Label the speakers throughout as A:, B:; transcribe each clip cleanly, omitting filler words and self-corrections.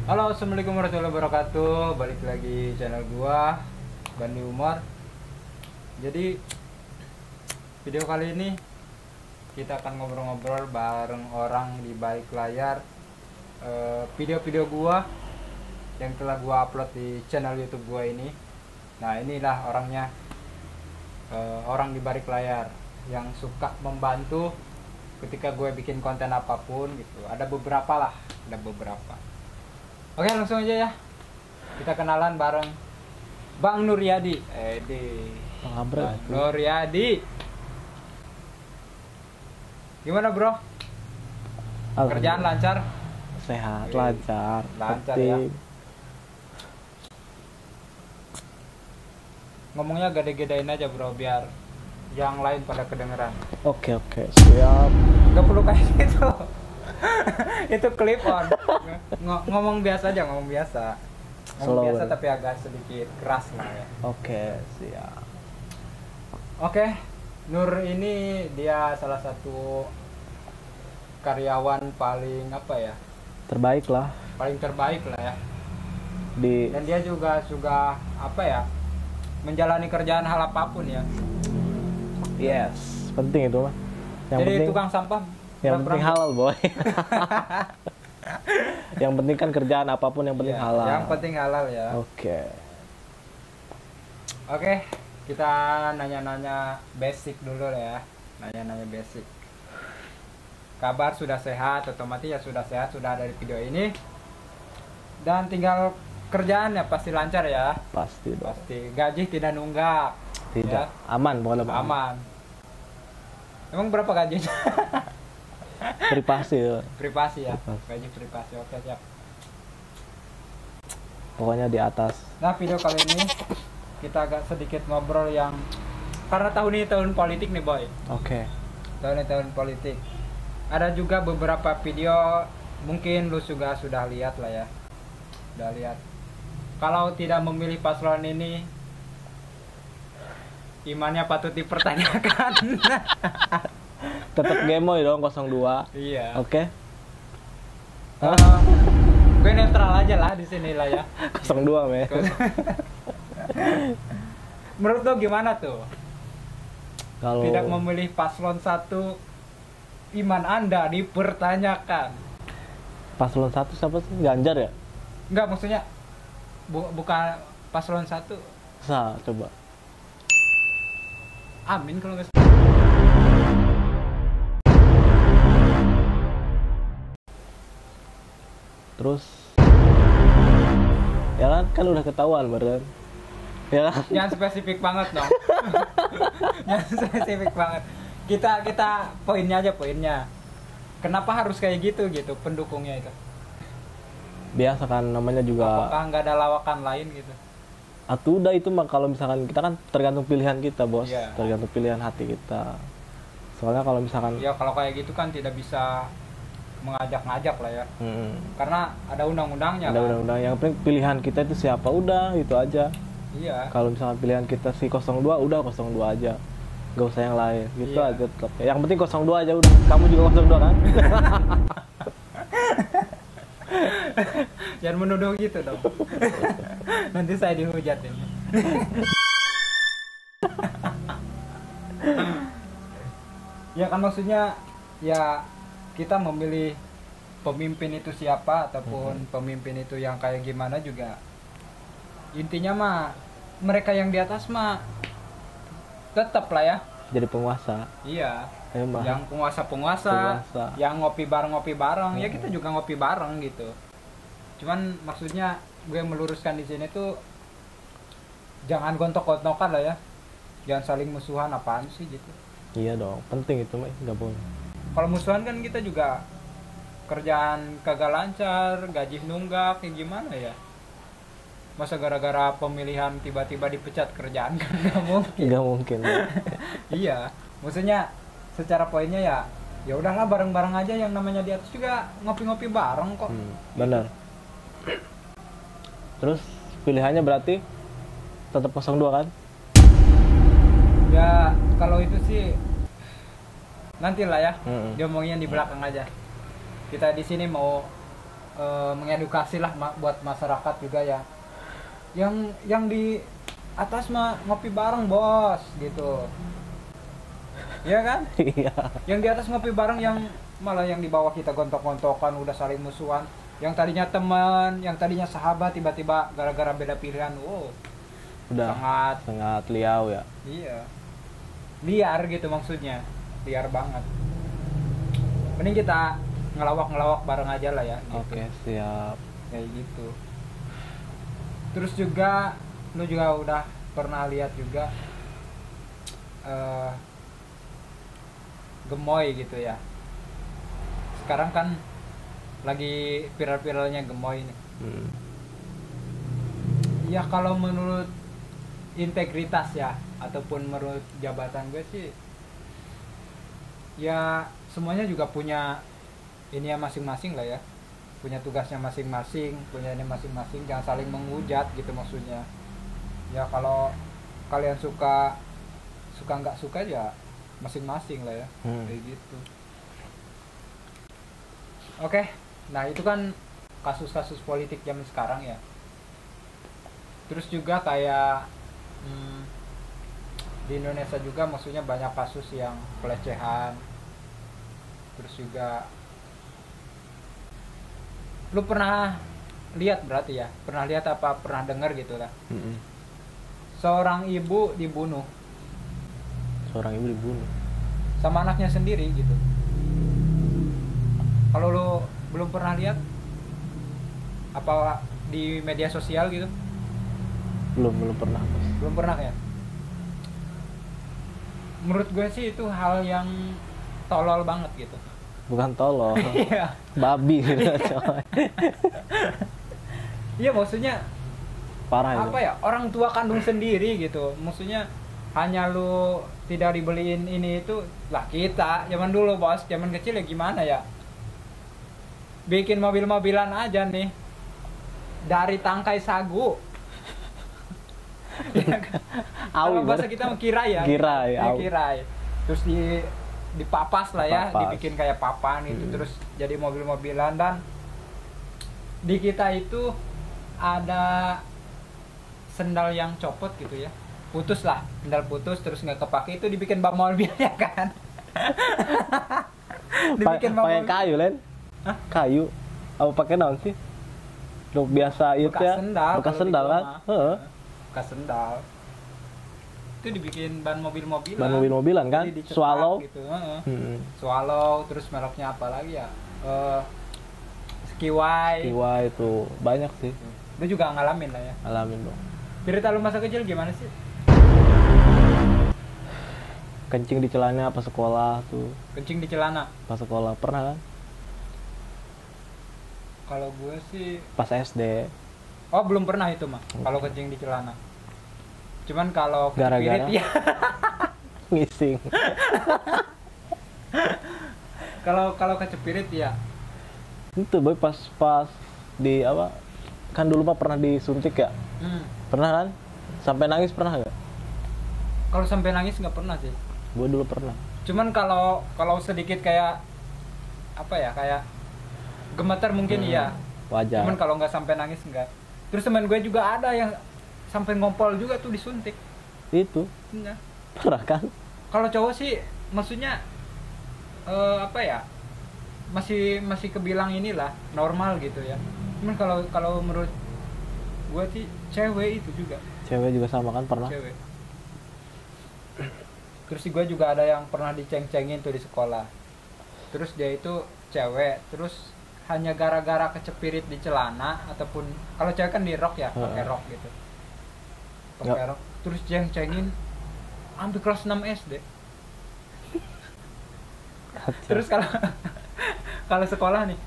A: Halo, assalamualaikum warahmatullahi wabarakatuh. Balik lagi channel gua, Bandi Umar. Jadi video kali ini kita akan ngobrol-ngobrol bareng orang di balik layar video-video gua yang telah gua upload di channel YouTube gua ini. Nah, inilah orangnya, orang di balik layar yang suka membantu ketika gue bikin konten apapun gitu. Ada beberapa. Oke, langsung aja ya. Kita kenalan bareng Bang Nuryadi. Bang Nuryadi. Gimana, Bro? Kerjaan lancar?
B: Sehat, lancar
A: Ya. Ngomongnya gede-gedein aja, Bro, biar yang lain pada kedengeran.
B: Oke, siap.
A: Gak perlu kayak gitu. Itu clip on. Ngomong biasa aja, ngomong biasa. Ngomong biasa tapi agak sedikit keras lah ya.
B: Oke, siap.
A: Oke, Nur ini dia salah satu karyawan paling
B: Terbaik lah
A: paling terbaik lah ya.
B: di
A: Dan dia juga menjalani kerjaan hal apapun ya.
B: yes, penting itu mah. Yang
A: Jadi
B: penting
A: tukang sampah.
B: yang penting halal, boy. Yang penting kan kerjaan apapun yang penting halal.
A: Yang penting halal ya. Oke, kita nanya-nanya basic dulu ya. Nanya-nanya basic. Kabar sudah sehat, otomatis ya sudah sehat, sudah ada di video ini. Dan tinggal kerjaan ya pasti lancar ya.
B: Pasti dong.
A: Pasti. Gaji tidak nunggak.
B: Tidak.
A: Ya.
B: Aman, boleh
A: Aman. Emang berapa gajinya?
B: Privasi.
A: Privasi ya.
B: Privasi.
A: Gaji privasi. Oke, siap.
B: Pokoknya di atas.
A: Nah, video kali ini kita agak sedikit ngobrol yang karena tahun ini tahun politik nih, Boy.
B: Oke.
A: Tahun ini tahun politik. Ada juga beberapa video mungkin lu juga sudah lihat lah ya. Sudah lihat. Kalau tidak memilih paslon ini, imannya patut dipertanyakan.
B: Tetap gemoy dong 02.
A: Iya.
B: Oke.
A: Gue netral aja lah di sini lah ya.
B: 02, me.
A: Menurut lo gimana tuh?
B: Kalau
A: Tidak memilih paslon 1, iman Anda dipertanyakan.
B: paslon 1 siapa sih? Ganjar ya?
A: Enggak, maksudnya bukan paslon 1.
B: Coba.
A: Amin kalau nggak.
B: Terus ya kan udah ketahuan beren. Ya kan?
A: Jangan spesifik banget dong. Jangan spesifik banget. Kita poinnya. Kenapa harus kayak gitu pendukungnya itu?
B: Biasa kan namanya juga.
A: Apakah nggak ada lawakan lain gitu?
B: Atau udah itu mah kalau misalkan kita kan tergantung pilihan kita, Bos.
A: Iya.
B: Tergantung pilihan hati kita. Soalnya kalau misalkan
A: Ya kalau kayak gitu kan tidak bisa mengajak-ngajak lah ya. Karena ada undang-undangnya.
B: ada
A: kan?
B: undang-undang yang penting pilihan kita itu siapa, udah itu aja.
A: Iya.
B: Kalau misalkan pilihan kita si 02, udah 02 aja. Gak usah yang lain. Gitu
A: Iya.
B: aja tetap. Yang penting 02 aja udah. Kamu juga 02 kan?
A: Jangan menuduh gitu dong. Nanti saya dihujat ini. Ya kan maksudnya ya kita memilih pemimpin itu siapa ataupun pemimpin itu yang kayak gimana juga. Intinya mah mereka yang di atas mah tetap lah ya.
B: Jadi penguasa.
A: Iya.
B: Emang.
A: Yang penguasa, yang ngopi bareng, ya kita juga ngopi bareng gitu. Cuman maksudnya gue meluruskan di sini tuh jangan gontok-gontokan lah ya. Jangan saling musuhan, apaan sih gitu.
B: Iya dong, penting itu mah, nggak boleh.
A: Kalau musuhan kan kita juga kerjaan kagak lancar, gaji nunggak, kayak gimana ya? Masa gara-gara pemilihan tiba-tiba dipecat kerjaan kan nggak mungkin.
B: Nggak mungkin.
A: Iya, maksudnya secara poinnya ya udahlah bareng-bareng aja, yang namanya di atas juga ngopi-ngopi bareng kok.
B: Benar. Terus pilihannya berarti tetap 02 kan?
A: Ya kalau itu sih nantilah ya,
B: Mm-mm.
A: diomongin di belakang aja. Kita di sini mau mengedukasi lah buat masyarakat juga ya. Yang di atas mah ngopi bareng bos gitu. Iya kan?
B: Iya.
A: Yang di atas ngopi bareng, yang malah yang di bawah kita gontok-gontokan, udah saling musuhan. Yang tadinya teman, yang tadinya sahabat, tiba-tiba gara-gara beda pilihan, wow,
B: Udah sangat liau ya.
A: iya, liar gitu maksudnya, liar banget. Mending kita ngelawak bareng aja lah ya gitu.
B: Oke, siap.
A: Kayak gitu. Terus juga lu juga udah pernah lihat juga gemoy gitu ya. Sekarang kan lagi viral-viralnya gemoy nih. Ya kalau menurut integritas ya, ataupun menurut jabatan gue sih, ya semuanya juga punya ini ya masing-masing lah ya, punya tugasnya masing-masing, punya ini masing-masing, jangan saling menghujat gitu maksudnya. Ya kalau kalian suka nggak suka ya masing-masing lah ya, kayak gitu. Oke, nah itu kan kasus-kasus politik zaman sekarang ya. Terus juga kayak di Indonesia juga maksudnya banyak kasus yang pelecehan. Terus juga lu pernah lihat berarti ya? Pernah lihat apa pernah dengar gitu lah. Seorang ibu dibunuh.
B: Seorang ibu dibunuh
A: Sama anaknya sendiri gitu. Kalau lu belum pernah lihat apa di media sosial gitu?
B: belum pernah, Bos.
A: Belum pernah ya? Menurut gue sih itu hal yang tolol banget gitu.
B: Bukan tolol.
A: Iya.
B: Babi gitu coy.
A: Iya maksudnya
B: Parah itu.
A: apa ya, orang tua kandung sendiri gitu. Maksudnya hanya lu tidak dibeliin ini itu lah. Kita zaman dulu bos, zaman kecil ya gimana ya, bikin mobil-mobilan aja nih dari tangkai sagu. Ya kan? Kalau bahasa kita mau kirai ya,
B: Kirai,
A: ya,
B: awi.
A: kirai. Terus dipapas lah ya,
B: Dipapas.
A: dibikin kayak papan itu, terus jadi mobil-mobilan. Dan di kita itu ada sendal yang copot gitu ya, putus lah, sendal putus terus nggak kepake, itu dibikin bak mobilnya kan. Dibikin bak
B: Pakai
A: mobil.
B: kayu Len.
A: Hah?
B: Kayu apa pakai naon sih? Lu biasa itu
A: Bekas
B: ya.
A: sendal,
B: Bekas
A: kalau
B: sendal
A: di
B: kan?
A: rumah.
B: Heeh.
A: Bekas sendal itu dibikin ban mobil-mobilan.
B: Ban mobil-mobilan kan?
A: Jadi dicetak
B: Swallow.
A: gitu. Heeh.
B: Swallow.
A: Swallow, terus mereknya apa lagi ya? Skiwai.
B: Kiwa itu banyak sih.
A: Lu juga ngalamin lah ya.
B: Alamin dong.
A: Cerita lu masa kecil gimana sih?
B: Kencing di celana pas sekolah tuh.
A: Kencing di celana.
B: Pas sekolah pernah kan?
A: Kalau gue sih,
B: Pas SD.
A: oh belum pernah itu mah. Kalau kencing di celana. Cuman kalau
B: Gara-gara?
A: kecepirit ya.
B: Ngising.
A: Kalau kecepirit ya.
B: Itu boy pas di apa? Kan dulu mah pernah disuntik ya? Pernah kan? Sampai nangis pernah nggak?
A: Kalau sampai nangis nggak pernah sih.
B: Gue dulu pernah.
A: Cuman kalau sedikit kayak apa ya, kayak gemetar mungkin iya.
B: Wajar.
A: Cuman kalau nggak sampai nangis enggak. Terus teman gue juga ada yang sampai ngompol juga tuh disuntik.
B: Itu
A: Iya.
B: pernah kan?
A: Kalau cowok sih maksudnya apa ya, masih kebilang inilah normal gitu ya. Cuman kalau menurut gue sih cewek itu juga.
B: Cewek juga sama kan pernah?
A: Cewek. Terus gue juga ada yang pernah diceng-cengin tuh di sekolah. Terus dia itu cewek, terus hanya gara-gara kecepirit di celana, ataupun kalau cewek kan di rok ya, pakai rok gitu. Pakai rok. Terus ceng-cengin sampai kelas 6 SD. Terus kalau sekolah nih,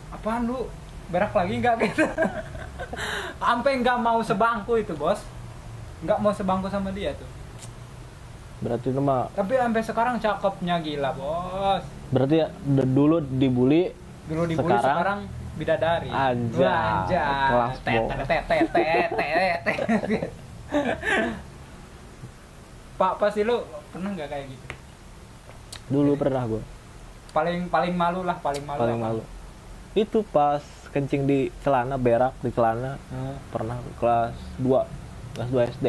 A: apaan lu berak lagi nggak gitu? Sampai nggak mau sebangku itu bos, nggak mau sebangku sama dia tuh.
B: Berarti itu mah.
A: Tapi sampai sekarang cakepnya gila bos.
B: Berarti ya, dulu dibully.
A: Dulu dibully, sekarang bidadari.
B: Anjay, kelas bos.
A: Pak pasti lu pernah nggak kayak gitu?
B: Dulu pernah gue.
A: Paling malu lah, paling malu.
B: Paling
A: apa?
B: malu. Itu pas kencing di celana, berak di celana. Pernah kelas 2 SD.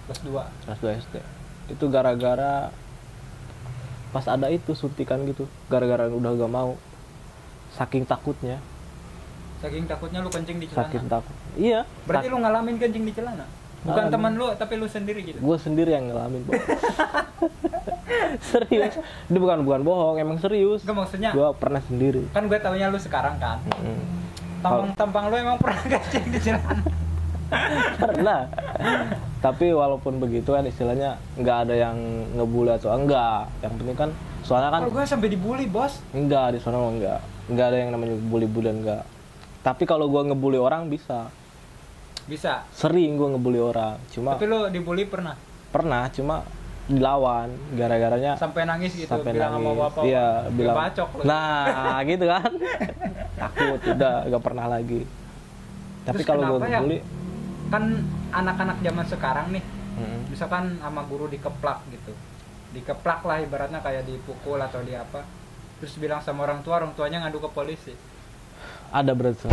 A: Kelas 2.
B: Kelas 2 SD. Itu gara-gara pas ada itu suntikan gitu. Gara-gara udah gak mau. Saking takutnya.
A: Saking takutnya lu kencing di celana.
B: Saking takut. Iya.
A: Berarti lu ngalamin kencing di celana? Bukan
B: Ngalamin.
A: teman lu, tapi lu sendiri gitu.
B: Gue sendiri yang ngalamin, Bos. Serius. Ini bukan bohong, emang serius.
A: Enggak, maksudnya
B: Gue pernah sendiri.
A: kan gue taunya lu sekarang kan. Tampang lu emang pernah kencing di celana?
B: Pernah. Tapi walaupun begitu kan istilahnya nggak ada yang ngebully atau enggak. Yang penting kan soalnya kan
A: Kalau gue sampai dibully, Bos.
B: enggak di sana mah enggak ada yang namanya bully-bullyan enggak. Tapi kalau gue ngebully orang bisa.
A: Bisa.
B: Sering gue ngebully orang. Cuma
A: Tapi lu dibully pernah?
B: pernah cuma dilawan gara-garanya
A: Sampai nangis gitu,
B: sampai
A: bilang sama
B: nangis.
A: bapak.
B: Iya,
A: "Gue
B: bilang.
A: bacok lu."
B: Nah, gitu kan. Takut udah gak pernah lagi. Tapi
A: Terus
B: kalau gue
A: kenapa ya?
B: ngebully
A: Kan anak-anak zaman sekarang nih,
B: mm,
A: misalkan sama guru dikeplak gitu. Dikeplak lah ibaratnya kayak dipukul atau di apa. Terus bilang sama orang tuanya ngadu ke polisi.
B: ada berarti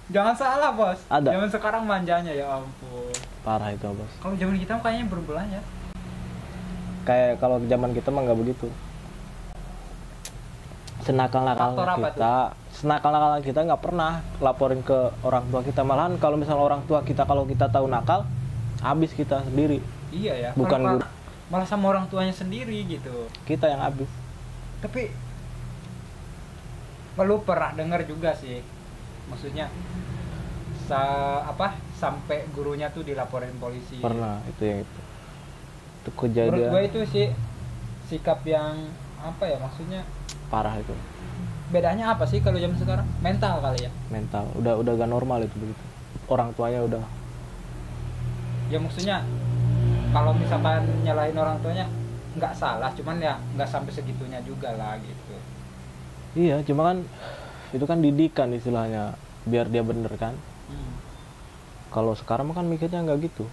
A: Jangan salah, Bos.
B: Ada.
A: Zaman sekarang manjanya, ya ampun.
B: parah itu, Bos.
A: Kalau zaman kita kayaknya berbelah ya.
B: Kayak kalau zaman kita mah nggak begitu.
A: Faktor apa
B: senakal-nakal kita nggak pernah laporin ke orang tua kita. Malahan kalau misalnya orang tua kita kalau kita tahu nakal, habis kita sendiri.
A: Iya ya.
B: Bukan
A: Kalau
B: guru.
A: malah sama orang tuanya sendiri gitu.
B: Kita yang habis.
A: Tapi lu pernah dengar juga sih, maksudnya sampai gurunya tuh dilaporin polisi.
B: Pernah itu yang itu. Itu
A: Menurut
B: kejadian
A: gue itu sih sikap yang apa ya, maksudnya
B: parah itu.
A: bedanya apa sih kalau zaman sekarang? Mental kali ya.
B: Mental udah gak normal itu begitu. Orang tuanya udah
A: Ya maksudnya kalau misalkan nyalahin orang tuanya nggak salah, cuman ya nggak sampai segitunya juga lah gitu.
B: iya, cuma kan itu kan didikan istilahnya biar dia bener kan. Kalau sekarang mah kan mikirnya nggak gitu.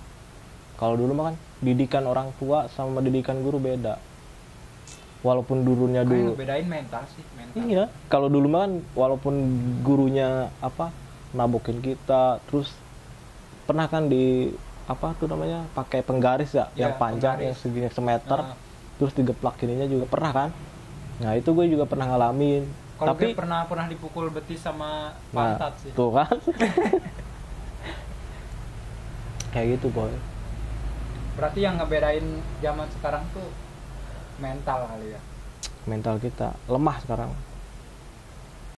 B: Kalau dulu mah kan didikan orang tua sama didikan guru beda. Walaupun gurunya
A: Kayak
B: dulu
A: ngebedain mental sih, mental.
B: iya, kalau dulu mah kan walaupun gurunya nabokin kita, terus pernah kan di pakai penggaris ya,
A: Ya,
B: yang panjang
A: penggaris.
B: yang segini semeter,
A: Nah,
B: terus digeplak ininya juga pernah kan. Nah itu gue juga pernah ngalamin.
A: kalau
B: Tapi
A: gue pernah dipukul betis sama
B: nah,
A: pantat sih.
B: tuh kan. Kayak gitu, boy.
A: Berarti yang ngebedain zaman sekarang tuh mental kali ya.
B: Mental kita lemah sekarang.